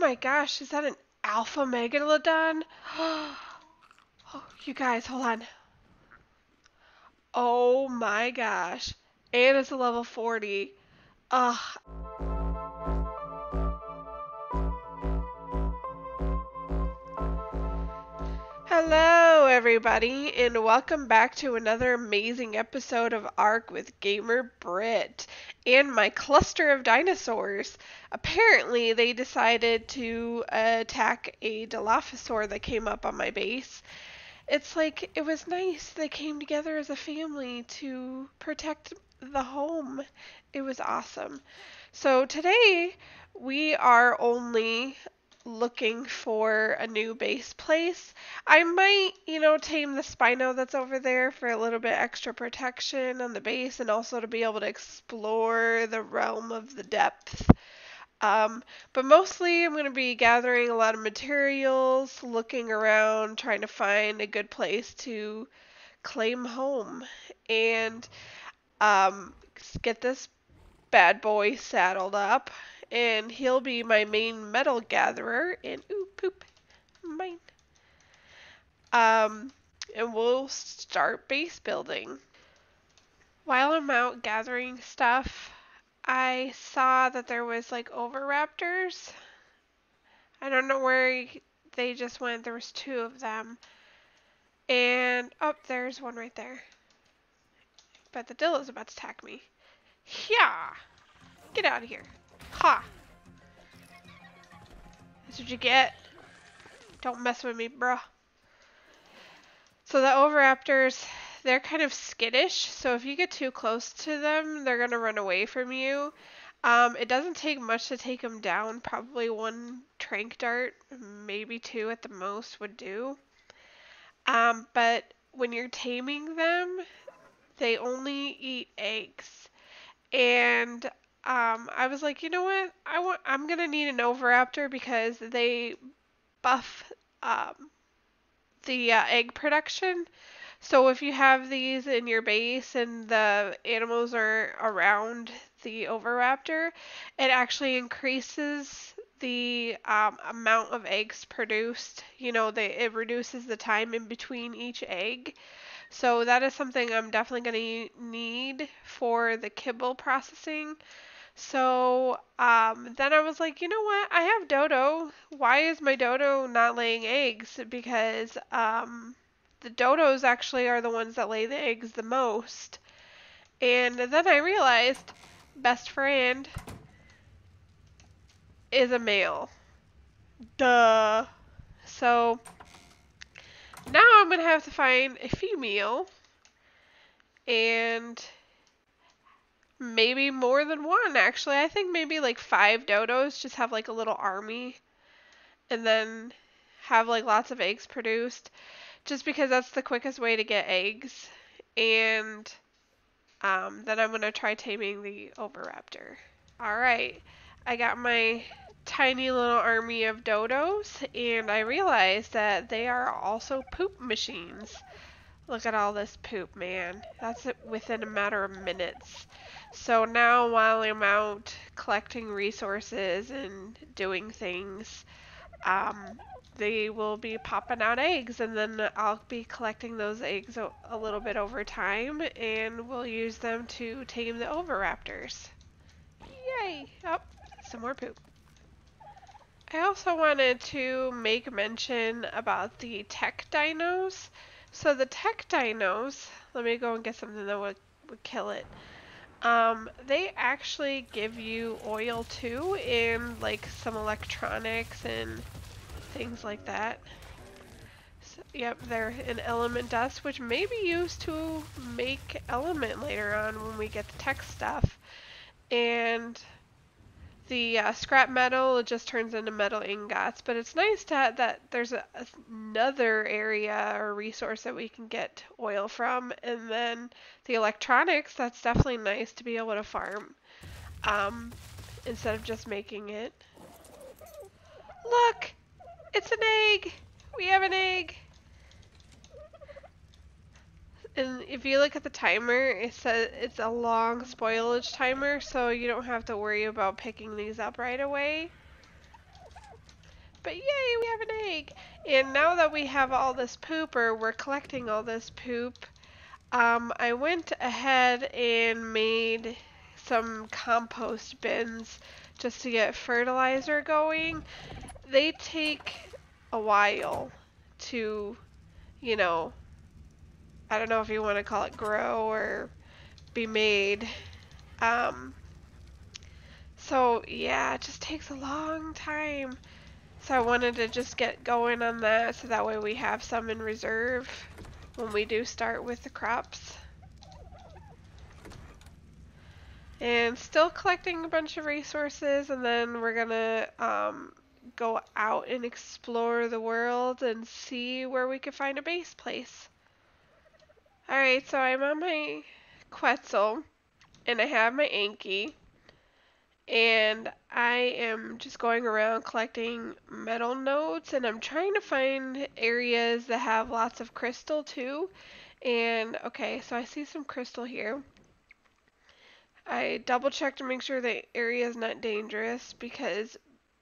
my gosh, is that an alpha megalodon? Oh, you guys, hold on. Oh my gosh. And it's a level 40. Ugh. Hello, everybody, and welcome back to another amazing episode of ARK with Gamer Brit and my cluster of dinosaurs. Apparently, they decided to attack a Dilophosaur that came up on my base. It's like, it was nice. They came together as a family to protect the home. It was awesome. So today, we are only looking for a new base place. I might, tame the Spino that's over there for a little bit extra protection on the base and also to be able to explore the realm of the depth. But mostly I'm going to be gathering a lot of materials, looking around, trying to find a good place to claim home and get this bad boy saddled up. And he'll be my main metal gatherer. And ooh, poop, mine. And we'll start base building. While I'm out gathering stuff, I saw that there was like oviraptors. I don't know where they just went. There was two of them. And, oh, there's one right there. But the Dillo's about to attack me. Yeah! Get out of here. Ha! That's what you get. Don't mess with me, bruh. So the oviraptors, they're kind of skittish. So if you get too close to them, they're going to run away from you. It doesn't take much to take them down. Probably one trank dart, maybe two at the most would do. But when you're taming them, they only eat eggs. And I was like, you know what? I'm gonna need an oviraptor because they buff the egg production. So if you have these in your base and the animals are around the oviraptor, it actually increases the amount of eggs produced. It reduces the time in between each egg. So that is something I'm definitely going to need for the kibble processing. So then I was like, you know what? I have Dodo. Why is my Dodo not laying eggs? Because the Dodos actually are the ones that lay the eggs the most. And then I realized best friend is a male. Duh. So now I'm going to have to find a female and maybe more than one, actually. I think maybe like 5 Dodos, just have like a little army and then have like lots of eggs produced, just because that's the quickest way to get eggs. And then I'm going to try taming the oviraptor. Alright, I got my tiny little army of Dodos, and I realized that they are also poop machines. Look at all this poop, man. That's it within a matter of minutes. So now while I'm out collecting resources and doing things, they will be popping out eggs, and then I'll be collecting those eggs a little bit over time, and we'll use them to tame the oviraptors. Yay! Oh, some more poop. I also wanted to make mention about the tech dinos. So the tech dinos, let me go and get something that would kill it. They actually give you oil too, and like some electronics and things like that. So, yep, they're an element dust, which may be used to make element later on when we get the tech stuff. And the scrap metal, it just turns into metal ingots, but it's nice to have that there's another area or resource that we can get oil from. And then the electronics, that's definitely nice to be able to farm instead of just making it. Look! It's an egg! We have an egg! And if you look at the timer, it says it's a long spoilage timer, so you don't have to worry about picking these up right away. But yay, we have an egg! And now that we have all this poop, or we're collecting all this poop, I went ahead and made some compost bins just to get fertilizer going. They take a while to, you know, I don't know if you want to call it grow or be made. Um, so yeah, it just takes a long time. So I wanted to just get going on that so that way we have some in reserve when we do start with the crops. And still collecting a bunch of resources, and then we're gonna go out and explore the world and see where we can find a base place. Alright, so I'm on my Quetzal, and I have my Anki, and I am just going around collecting metal nodes, and I'm trying to find areas that have lots of crystal too. And okay, so I see some crystal here. I double checked to make sure the area is not dangerous because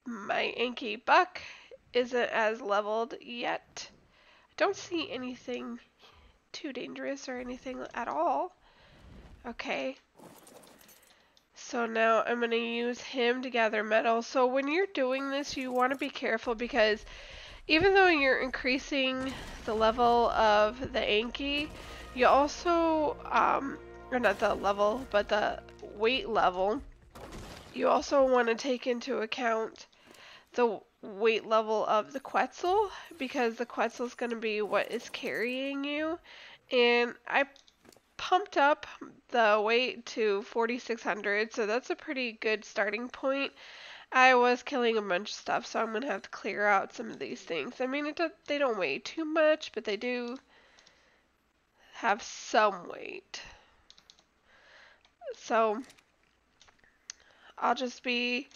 my Anki buck isn't as leveled yet. I don't see anything too dangerous or anything at all. Okay. So now I'm going to use him to gather metal. So when you're doing this, you want to be careful because even though you're increasing the level of the Anki, you also, or not the level, but the weight level, you also want to take into account the weight level of the Quetzal because the Quetzal is going to be what is carrying you. And I pumped up the weight to 4,600, so that's a pretty good starting point. I was killing a bunch of stuff, so I'm going to have to clear out some of these things. I mean, they don't weigh too much, but they do have some weight. So I'll just be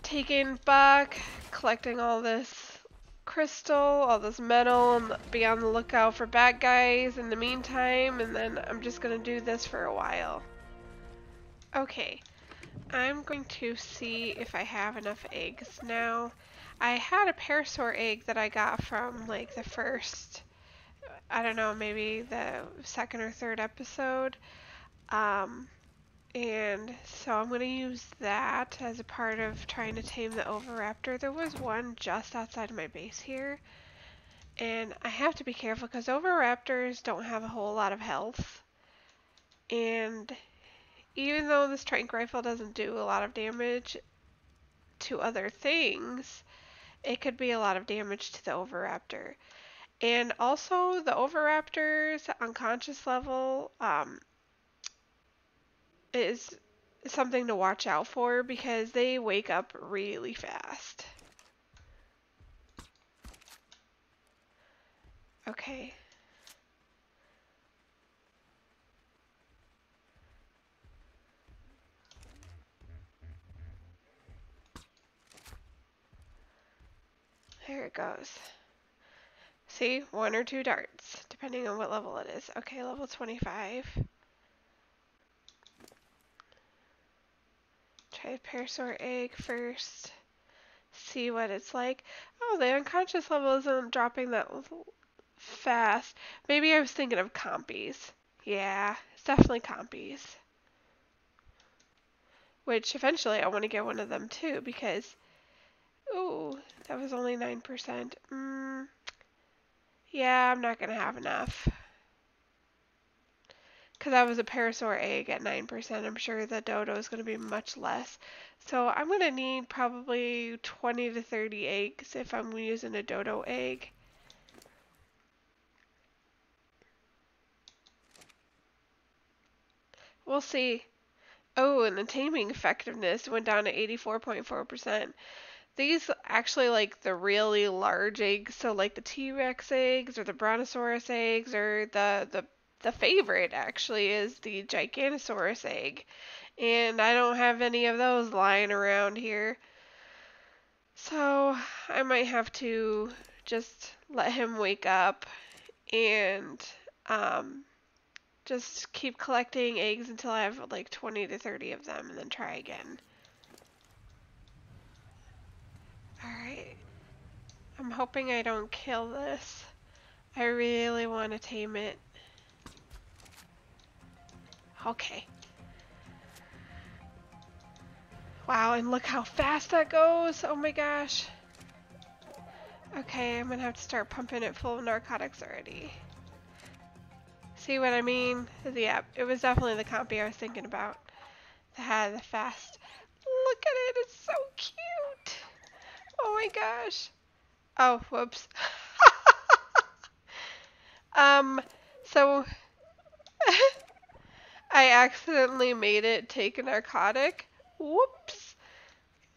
taking back, collecting all this crystal, all this metal, and be on the lookout for bad guys in the meantime, and then I'm just going to do this for a while. Okay. I'm going to see if I have enough eggs now. I had a parasaur egg that I got from like the first, I don't know, maybe the second or third episode. And so I'm going to use that as a part of trying to tame the oviraptor. There was one just outside of my base here. And I have to be careful because oviraptors don't have a whole lot of health. And even though this tranq rifle doesn't do a lot of damage to other things, it could be a lot of damage to the oviraptor. And also, the oviraptor's unconscious level is something to watch out for because they wake up really fast. Okay. There it goes. See, 1 or 2 darts, depending on what level it is. Okay, level 25. Try the parasaur egg first. See what it's like. Oh, the unconscious level isn't dropping that fast. Maybe I was thinking of compies. Yeah, it's definitely compies. Which eventually I want to get one of them too because, ooh, that was only 9%. Yeah, I'm not going to have enough. Because that was a parasaur egg at 9%. I'm sure the Dodo is going to be much less. So I'm going to need probably 20 to 30 eggs if I'm using a Dodo egg. We'll see. Oh, and the taming effectiveness went down to 84.4%. These actually like the really large eggs, so like the T-Rex eggs or the Brontosaurus eggs or the favorite actually is the Giganosaurus egg. And I don't have any of those lying around here. So I might have to just let him wake up and just keep collecting eggs until I have like 20 to 30 of them and then try again. Alright, hoping I don't kill this. I really want to tame it. Okay. Wow, and look how fast that goes. Oh my gosh. Okay, I'm gonna have to start pumping it full of narcotics already. See what I mean? Yeah, it was definitely the compy I was thinking about. That had the fast. Look at it, it's so cute. Oh my gosh. Oh, whoops. So I accidentally made it take a narcotic. Whoops.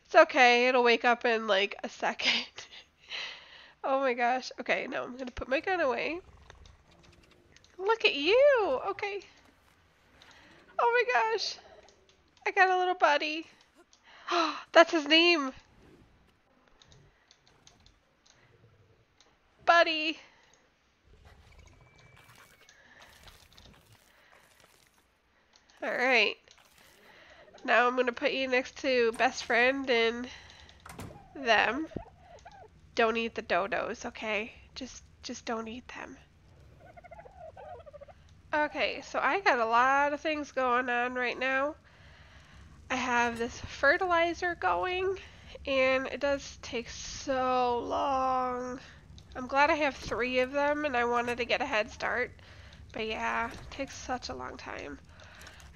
It's okay, it'll wake up in like a second. Oh my gosh. Okay, now I'm gonna put my gun away. Look at you! Okay. Oh my gosh. I got a little buddy. That's his name. Buddy. Alright. Now I'm gonna put you next to best friend and them. Don't eat the dodos, okay? Just don't eat them. Okay, so I got a lot of things going on right now. I have this fertilizer going, and it does take so long. I'm glad I have 3 of them, and I wanted to get a head start. But yeah, it takes such a long time.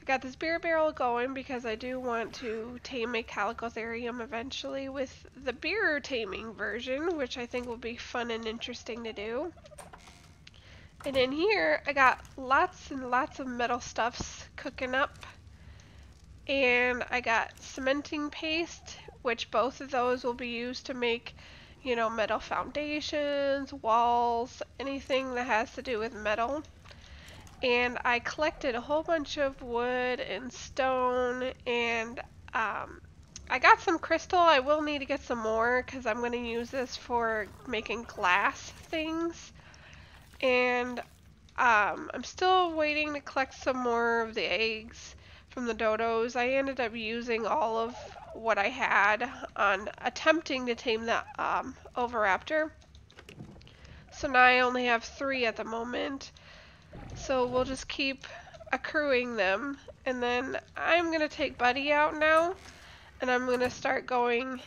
I got this beer barrel going because I do want to tame a Calicotherium eventually with the beer taming version, which I think will be fun and interesting to do. And in here, I got lots and lots of metal stuffs cooking up. And I got cementing paste, which both of those will be used to make, you know, metal foundations, walls, anything that has to do with metal. And I collected a whole bunch of wood and stone, and I got some crystal. I will need to get some more because I'm going to use this for making glass things. And I'm still waiting to collect some more of the eggs from the dodos. I ended up using all of what I had on attempting to tame the oviraptor. So now I only have 3 at the moment. So we'll just keep accruing them. And then I'm going to take Buddy out now. And I'm going to start going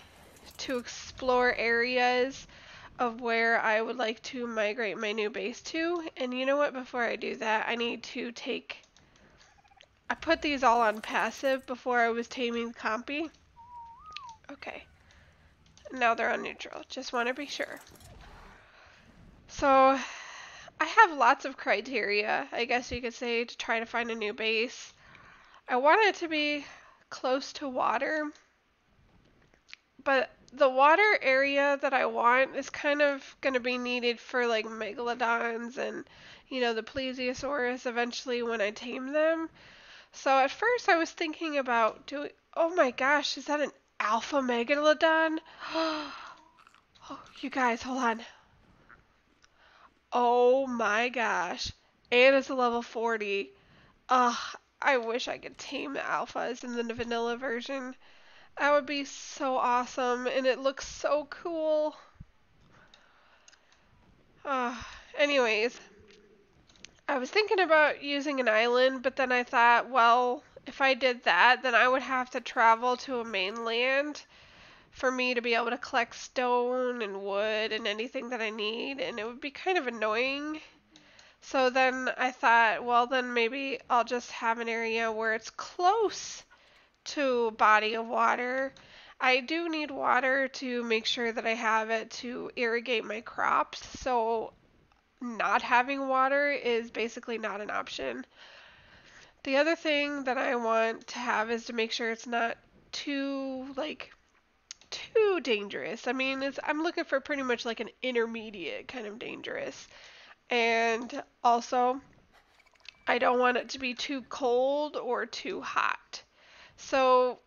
to explore areas of where I would like to migrate my new base to. And you know what? Before I do that, I need to take... I put these all on passive before I was taming the compy. Okay. Now they're on neutral. Just want to be sure. So, I have lots of criteria, I guess you could say, to try to find a new base. I want it to be close to water. But the water area that I want is kind of going to be needed for like megalodons and, you know, the plesiosaurus eventually when I tame them. So at first I was thinking about doing, oh my gosh, is that an alpha megalodon? Oh, you guys, hold on. Oh my gosh. And it's a level 40. Ugh, I wish I could tame the alphas in the vanilla version. That would be so awesome, and it looks so cool. Anyways, I was thinking about using an island, but then I thought, well, if I did that, then I would have to travel to a mainland for me to be able to collect stone and wood and anything that I need, and it would be kind of annoying. So then I thought, well, then maybe I'll just have an area where it's close to a body of water. I do need water to make sure that I have it to irrigate my crops, so not having water is basically not an option. The other thing that I want to have is to make sure it's not too dangerous. I mean, I'm looking for pretty much like an intermediate kind of dangerous. And also, I don't want it to be too cold or too hot. So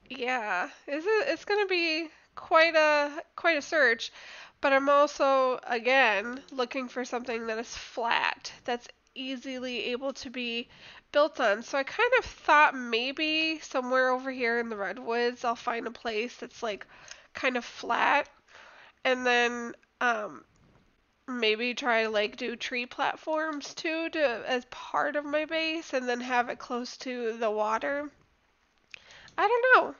yeah, it's gonna be quite a search, but I'm also again looking for something that is flat, that's easily able to be built on. So I kind of thought maybe somewhere over here in the redwoods I'll find a place that's like kind of flat, And then maybe try to like do tree platforms too to as part of my base and then have it close to the water. I don't know.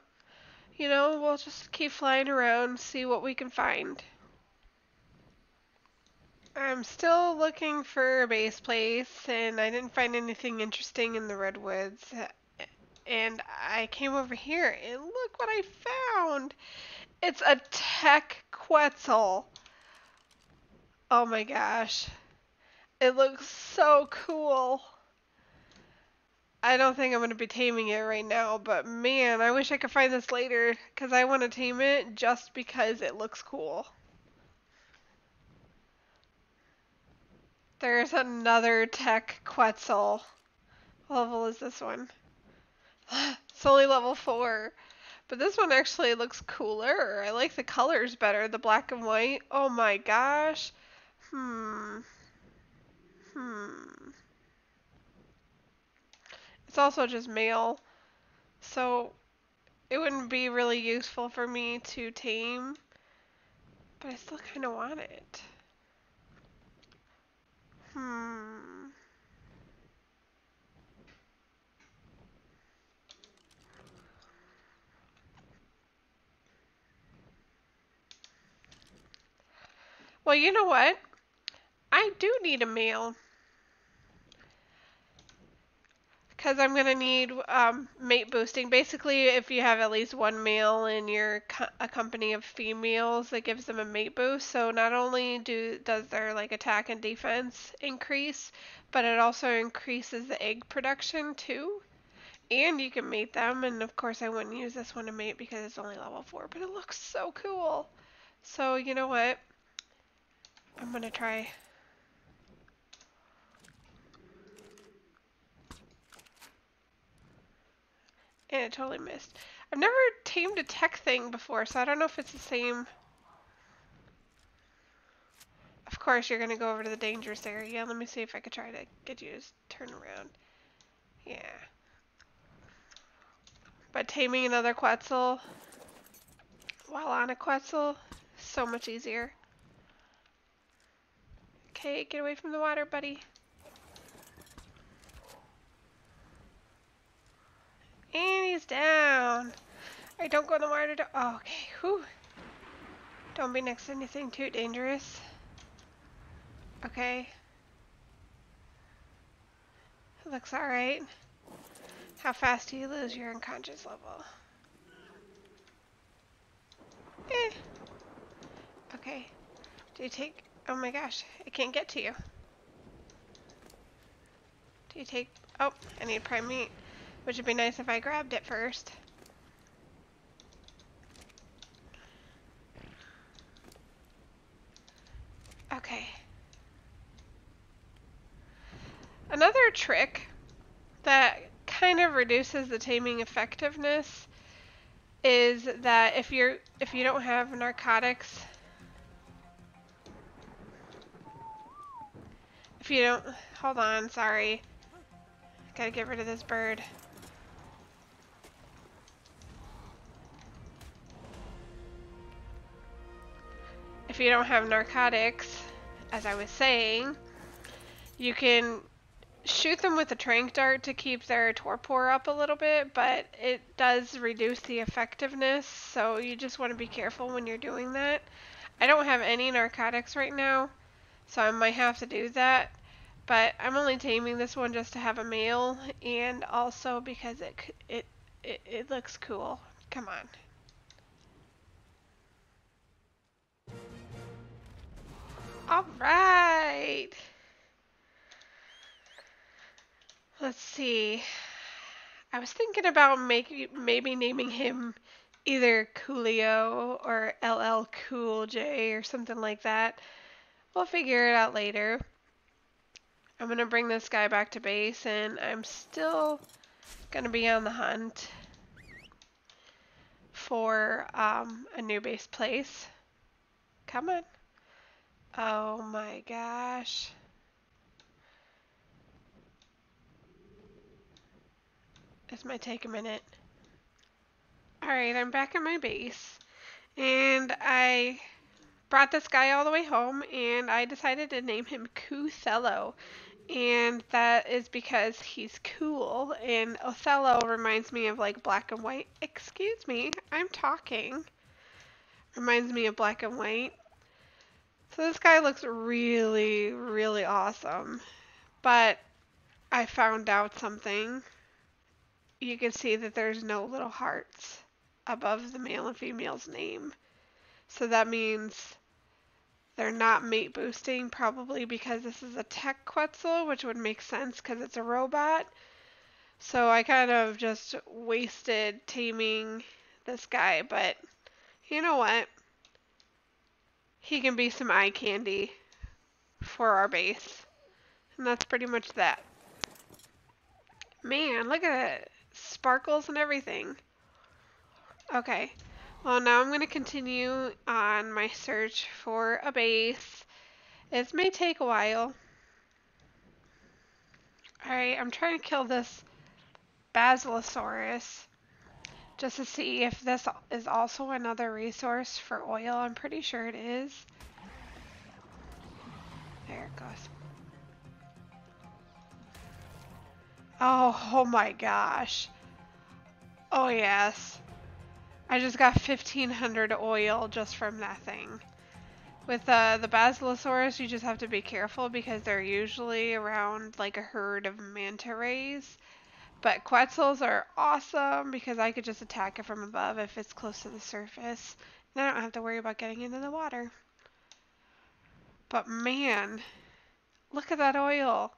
You know, we'll just keep flying around, see what we can find. I'm still looking for a base place, and I didn't find anything interesting in the redwoods. And I came over here, and look what I found! It's a Techquetzal. Oh my gosh. It looks so cool. I don't think I'm going to be taming it right now, but man, I wish I could find this later, because I want to tame it just because it looks cool. There's another Techquetzal. What level is this one? It's only level 4. But this one actually looks cooler. I like the colors better, the black and white. Oh my gosh. Hmm. It's also just male, so it wouldn't be really useful for me to tame, but I still kind of want it. Hmm. Well, you know what? I do need a male. Because I'm going to need mate boosting. Basically, if you have at least one male in your a company of females, that gives them a mate boost. So not only does their like attack and defense increase, but it also increases the egg production too. And you can mate them. And of course, I wouldn't use this one to mate because it's only level 4, but it looks so cool. So you know what? I'm going to try. And it totally missed. I've never tamed a tech thing before, so I don't know if it's the same. Of course, you're going to go over to the dangerous area. Let me see if I could try to get you to turn around. Yeah. But taming another Quetzal while on a Quetzal, so much easier. Okay, get away from the water, buddy. And he's down. Alright, don't go in the water. Oh, okay, whew. Don't be next to anything too dangerous. Okay. Looks alright. How fast do you lose your unconscious level? Eh. Okay. Do you take... Oh my gosh, I can't get to you. Do you take... Oh, I need prime meat. Which would be nice if I grabbed it first. Okay. Another trick that kind of reduces the taming effectiveness is that if you don't have narcotics, if you don't, hold on, sorry, gotta get rid of this bird. If you don't have narcotics, as I was saying, you can shoot them with a trank dart to keep their torpor up a little bit, but it does reduce the effectiveness, so you just want to be careful when you're doing that. I don't have any narcotics right now, so I might have to do that, but I'm only taming this one just to have a male, and also because it looks cool. Come on. All right. Let's see. I was thinking about maybe naming him either Coolio or LL Cool J or something like that. We'll figure it out later. I'm going to bring this guy back to base, and I'm still going to be on the hunt for a new base place. Come on. Oh my gosh. This might take a minute. Alright, I'm back at my base, and I brought this guy all the way home, and I decided to name him Othello. And that is because he's cool, and Othello reminds me of like black and white. Excuse me, I'm talking. Reminds me of black and white. So this guy looks really, really awesome. But I found out something. You can see that there's no little hearts above the male and female's name. So that means they're not mate boosting, probably because this is a Techquetzal, which would make sense because it's a robot. So I kind of just wasted taming this guy, but you know what? He can be some eye candy for our base. And that's pretty much that. Man, look at it. Sparkles and everything. Okay. Well, now I'm going to continue on my search for a base. This may take a while. Alright, I'm trying to kill this Basilosaurus just to see if this is also another resource for oil. I'm pretty sure it is. There it goes. Oh my gosh. Oh yes. I just got 1,500 oil just from that thing. With the Basilosaurus, you just have to be careful because they're usually around like a herd of manta rays. But Quetzals are awesome because I could just attack it from above if it's close to the surface. And I don't have to worry about getting into the water. But man, look at that oil.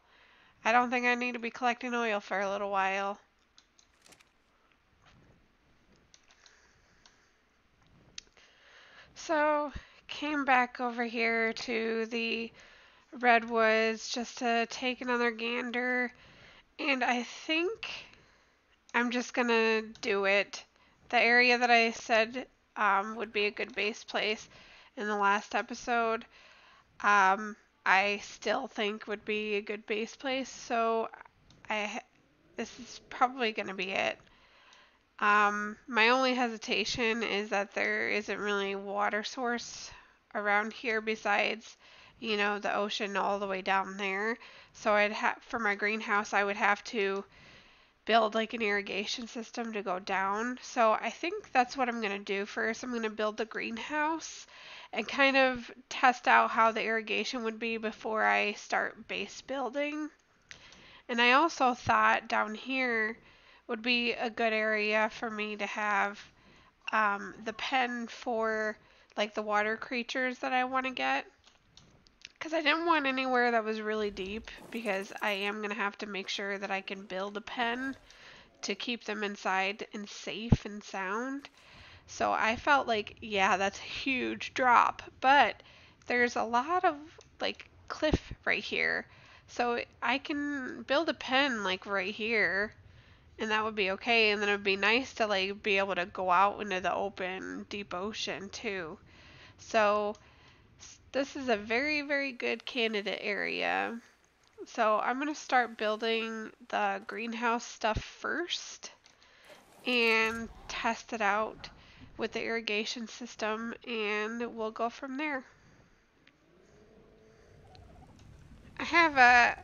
I don't think I need to be collecting oil for a little while. So, came back over here to the redwoods just to take another gander. And I think I'm just gonna do it. The area that I said would be a good base place in the last episode, I still think would be a good base place. So this is probably gonna be it. My only hesitation is that there isn't really a water source around here besides, you know, the ocean all the way down there. So I'd have for my greenhouse, I would have to build like an irrigation system to go down. So I think that's what I'm going to do first. I'm going to build the greenhouse and kind of test out how the irrigation would be before I start base building. And I also thought down here would be a good area for me to have the pen for like the water creatures that I want to get. Because I didn't want anywhere that was really deep because I am going to have to make sure that I can build a pen to keep them inside and safe and sound. So I felt like, yeah, that's a huge drop, but there's a lot of like cliff right here. So I can build a pen like right here and that would be okay. And then it would be nice to like be able to go out into the open deep ocean too. So this is a very, very good candidate area. So I'm going to start building the greenhouse stuff first and test it out with the irrigation system and we'll go from there. I have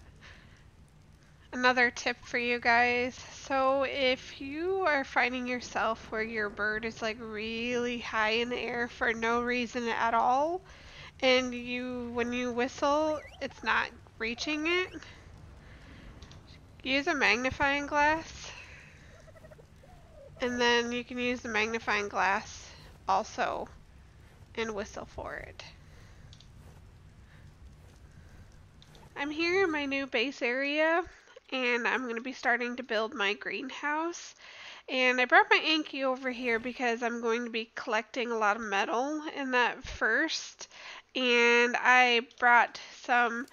another tip for you guys. So if you are finding yourself where your bird is like really high in the air for no reason at all, and when you whistle, it's not reaching it, use a magnifying glass, and then you can use the magnifying glass also and whistle for it. I'm here in my new base area and I'm going to be starting to build my greenhouse. And I brought my Anki over here because I'm going to be collecting a lot of metal in that first. And I brought some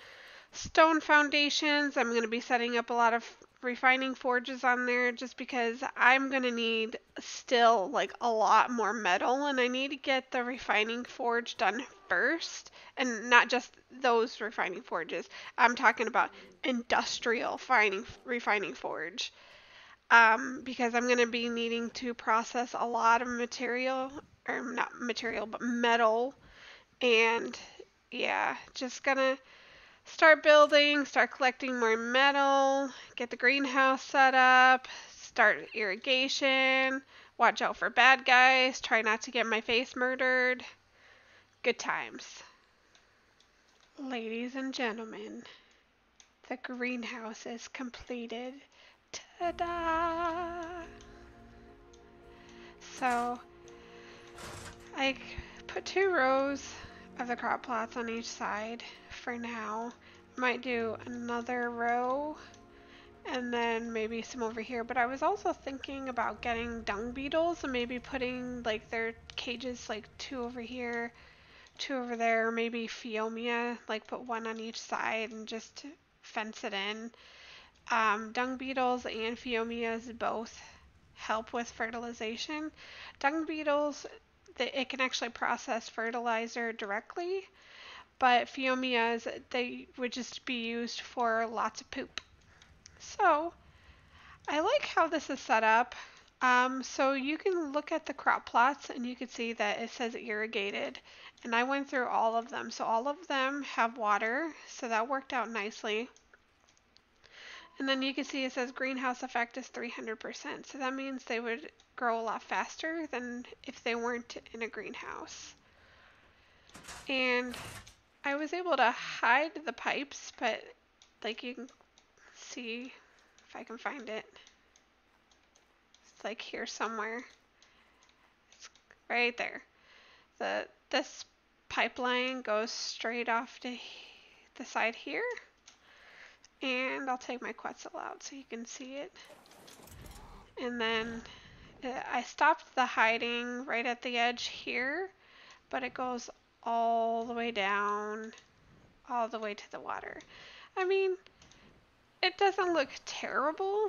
stone foundations. I'm going to be setting up a lot of refining forges on there just because I'm going to need still like a lot more metal and I need to get the refining forge done first, and not just those refining forges. I'm talking about industrial refining forge, because I'm going to be needing to process a lot of material, or not material but metal, And yeah, just gonna start building, start collecting more metal, get the greenhouse set up, start irrigation, watch out for bad guys, try not to get my face murdered. Good times. Ladies and gentlemen, the greenhouse is completed. Ta-da! So I put 2 rows of the crop plots on each side for now. Might do another row and then maybe some over here, but I was also thinking about getting dung beetles and maybe putting like their cages like 2 over here, 2 over there, maybe Phiomia, like put 1 on each side and just fence it in. Dung beetles and Phiomias both help with fertilization. Dung beetles, it can actually process fertilizer directly, but Phiomias, they would just be used for lots of poop. So I like how this is set up. So you can look at the crop plots and you can see that it says irrigated, and I went through all of them. So all of them have water, so that worked out nicely. And then you can see it says greenhouse effect is 300%. So that means they would grow a lot faster than if they weren't in a greenhouse. And I was able to hide the pipes, but like you can see if I can find it. It's like here somewhere. It's right there. This pipeline goes straight off to the side here. And I'll take my Quetzal out so you can see it. And then I stopped the hiding right at the edge here, but it goes all the way down, all the way to the water. I mean, it doesn't look terrible.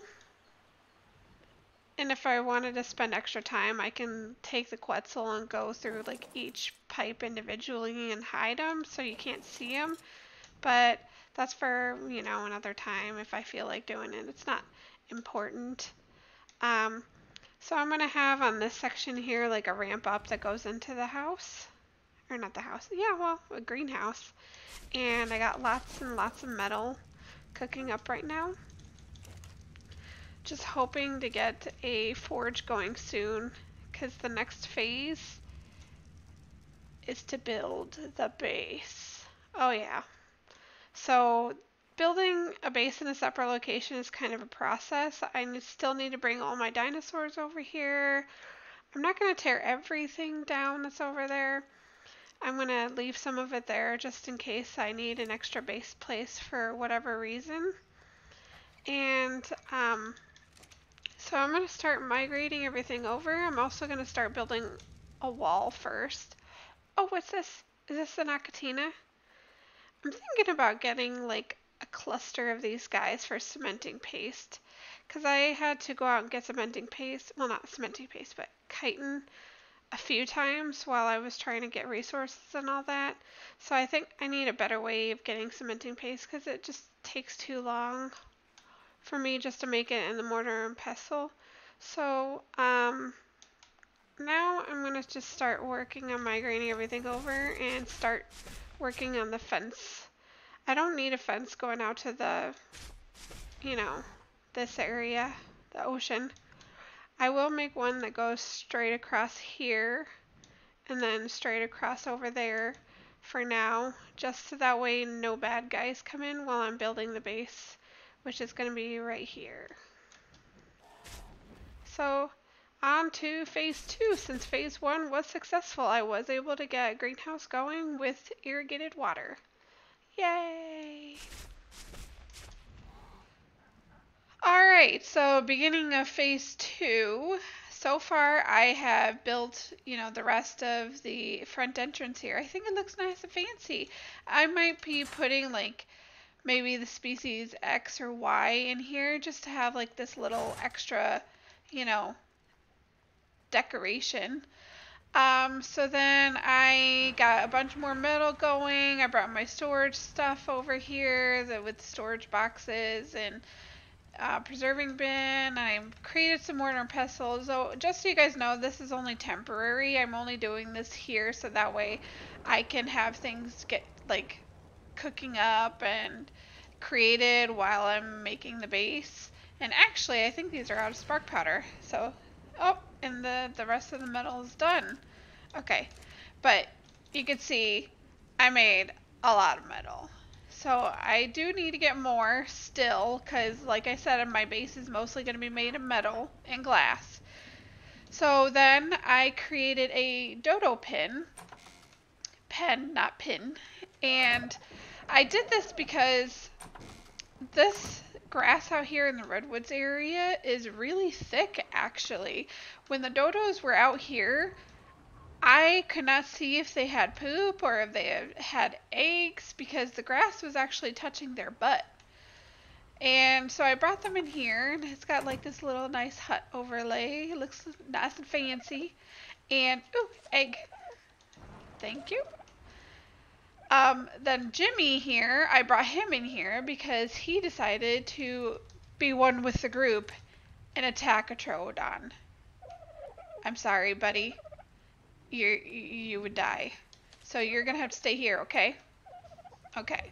And if I wanted to spend extra time, I can take the Quetzal and go through like each pipe individually and hide them so you can't see them. But that's for, you know, another time if I feel like doing it. It's not important. So I'm going to have on this section here like a ramp up that goes into the house. Or not the house. Yeah, well, a greenhouse. And I got lots and lots of metal cooking up right now. Just hoping to get a forge going soon, because the next phase is to build the base. Oh yeah. So building a base in a separate location is kind of a process. I still need to bring all my dinosaurs over here. I'm not going to tear everything down that's over there. I'm going to leave some of it there just in case I need an extra base place for whatever reason. And so I'm going to start migrating everything over. I'm also going to start building a wall first. Oh, what's this? Is this an Achatina? I'm thinking about getting like a cluster of these guys for cementing paste, because I had to go out and get cementing paste. Well, not cementing paste, but chitin a few times while I was trying to get resources and all that. So I think I need a better way of getting cementing paste, because it just takes too long for me just to make it in the mortar and pestle. So now I'm going to just start working on migrating everything over and start working on the fence. I don't need a fence going out to the, you know, this area, the ocean. I will make one that goes straight across here and then straight across over there for now, just so that way no bad guys come in while I'm building the base, which is going to be right here. So on to phase 2. Since phase 1 was successful, I was able to get a greenhouse going with irrigated water. Yay! Alright, so beginning of phase 2. So far I have built, you know, the rest of the front entrance here. I think it looks nice and fancy. I might be putting like maybe the species X or Y in here just to have like this little extra, you know, decoration. So then I got a bunch more metal going. I brought my storage stuff over here with storage boxes, and preserving bin. I created some mortar and pestle. So just so you guys know, this is only temporary. I'm only doing this here so that way I can have things get like cooking up and created while I'm making the base. And actually, I think these are out of spark powder. So, oh, and the rest of the metal is done. Okay, but you can see I made a lot of metal. So I do need to get more still because, like I said, my base is mostly going to be made of metal and glass. So then I created a Dodo pen, not pin, and I did this because this grass out here in the redwoods area is really thick actually. When the dodos were out here, I could not see if they had poop or if they had eggs because the grass was actually touching their butt. And so I brought them in here, and it's got like this little nice hut overlay. It looks nice and fancy. And, ooh, egg. Thank you. Then Jimmy here, I brought him in here because he decided to be one with the group and attack a Troodon. I'm sorry, buddy. You would die. So you're gonna have to stay here, okay? Okay.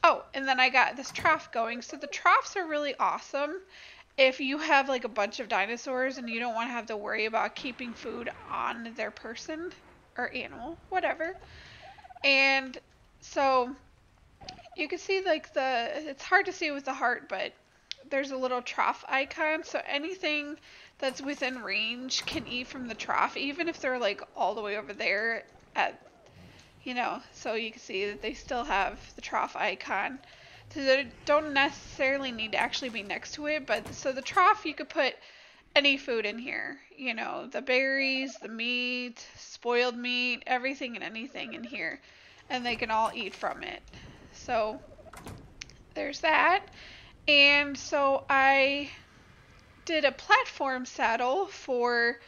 Oh, and then I got this trough going. So the troughs are really awesome if you have like a bunch of dinosaurs and you don't want to have to worry about keeping food on their person or animal, whatever. And so you can see like it's hard to see with the heart, but there's a little trough icon. So anything that's within range can eat from the trough, even if they're like all the way over there at, so you can see that they still have the trough icon. So they don't necessarily need to actually be next to it, but so the trough, you could put any food in here, the berries, the meat, spoiled meat, everything and anything in here, and they can all eat from it. So there's that. And so I did a platform saddle for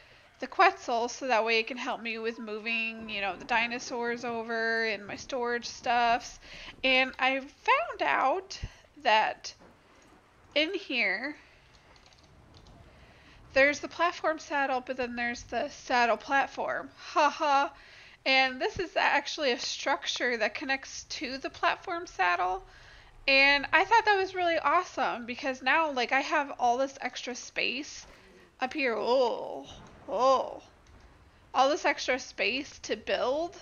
the Quetzal so that way it can help me with moving, the dinosaurs over and my storage stuffs. And I found out that in here there's the platform saddle, but then there's the saddle platform. Haha. And this is actually a structure that connects to the platform saddle. And I thought that was really awesome because now, like, I have all this extra space up here. Oh. All this extra space to build.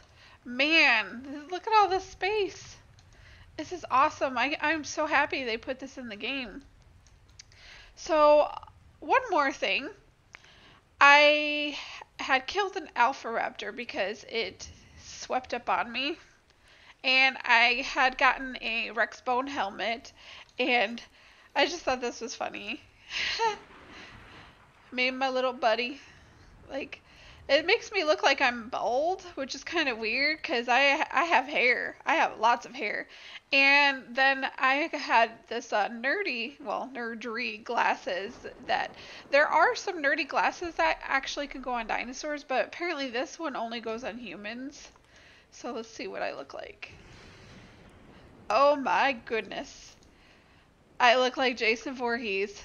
Man, look at all this space. This is awesome. I'm so happy they put this in the game. So, one more thing. I had killed an alpha raptor because it swept up on me. And I had gotten a Rex bone helmet, and I just thought this was funny. Me and my little buddy, like, it makes me look like I'm bald, which is kind of weird because I have hair. I have lots of hair. And then I had this nerdery glasses that there are some nerdy glasses that actually can go on dinosaurs, but apparently this one only goes on humans. So let's see what I look like. Oh my goodness. I look like Jason Voorhees.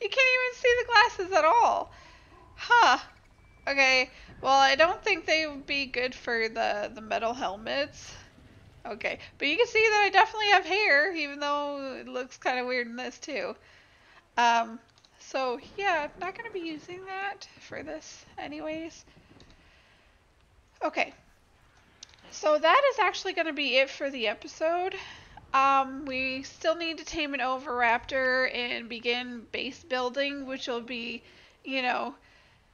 You can't even see the glasses at all. Huh. Okay. Well, I don't think they would be good for the metal helmets. Okay. But you can see that I definitely have hair, even though it looks kind of weird in this too. So yeah, I'm not going to be using that for this anyways. Okay, so that is actually going to be it for the episode. We still need to tame an oviraptor and begin base building, which will be,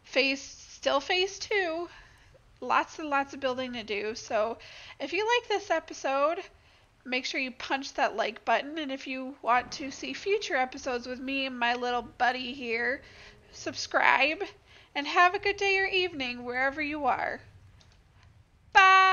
phase 2. Lots and lots of building to do. So if you like this episode, make sure you punch that like button. And if you want to see future episodes with me and my little buddy here, subscribe. And have a good day or evening wherever you are. Bye!